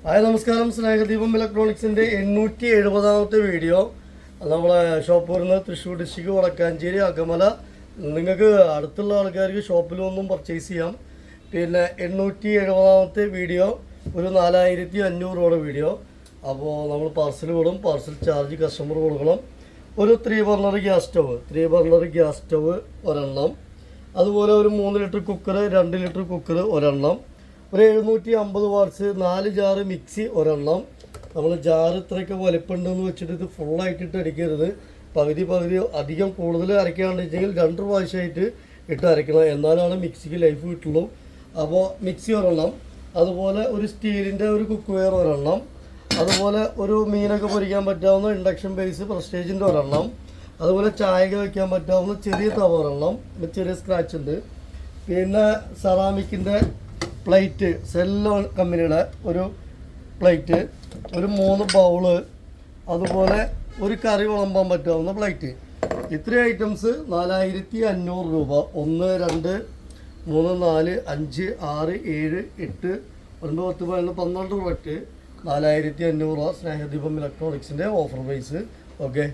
Hi നമസ്കാരം. സ്നേഹദീപം ഇലക്ട്രോണിക്സിൻ്റെ 870ാമത്തെ video. നമ്മളെ shop വരുന്നത് തൃശ്ശൂർ ഡിസ്ട്രിക്ട് വടക്കാഞ്ചേരി അകമല. നിങ്ങൾക്ക് അടുത്തുള്ള ആൾക്കാർക്ക് ഷോപ്പിൽ ഒന്നും പർച്ചേസ് ചെയ്യാം. പിന്നെ 870ാമത്തെ വീഡിയോ ഒരു 4500 രൂപയുടെ വീഡിയോ. അപ്പോൾ നമ്മൾ പാർസൽ കൊടുക്കും. പാർസൽ ചാർജ് കസ്റ്റമർ കൊടുക്കണം. ഒരു 3 ബർണർ ഗ്യാസ് സ്റ്റവ് ഒരെണ്ണം, അതുപോലെ ഒരു 3 ലിറ്റർ കുക്കർ, 2 ലിറ്റർ കുക്കർ ഒരെണ്ണം, ഒരു 750 വാട്ട്സ് 4 ജാറ് മിക്സി ഒരെണ്ണം. നമ്മൾ ജാറ് ഇത്രയൊക്കെ വലിപ്പമുണ്ടെന്ന് വെച്ചിട്ട് ഇത് ഫുള്ളായിട്ടിട്ട് അടിക്കരുത്. പകുതി അധികം കൂടുതൽ അരയ്ക്കാണ്ടെങ്കിൽ 2 പ്രാവശ്യമായിട്ട് ഇട്ട് അരയ്ക്കണം, എന്നാലാണ് മിക്സിക്ക് ലൈഫ് കിട്ടുള്ളൂ. അപ്പോൾ മിക്സി ഒരെണ്ണം, അതുപോലെ ഒരു സ്റ്റീലിൻ്റെ ഒരു കുക്ക് വെയർ ഒരെണ്ണം, അതുപോലെ ഒരു മീനൊക്കെ പൊരിക്കാൻ പറ്റാവുന്ന ഇൻഡക്ഷൻ ബേസ് പ്രസ്റ്റേജിൻ്റെ ഒരെണ്ണം, അതുപോലെ ചായക വയ്ക്കാൻ പറ്റാവുന്ന ചെറിയ തവ ഒരെണ്ണം, ചെറിയ സ്ക്രാച്ച് ഉണ്ട്. പിന്നെ സെറാമിക്കിൻ്റെ പ്ലേറ്റ്, സെല്ലോൺ കമ്പനിയുടെ ഒരു പ്ലേറ്റ്, ഒരു 3 ബൗള്, അതുപോലെ ഒരു കറി വിളമ്പാൻ പറ്റാവുന്ന പ്ലേറ്റ്. ഇത്രയും ഐറ്റംസ് 4500 രൂപ. 1 2 3 4 5 6 7 8 9 10 11 12 രൂപ 4500 രൂപ. സ്നേഹദീപം ഇലക്ട്രോണിക്സിൻ്റെ ഓഫർ പ്രൈസ്. ഓക്കെ.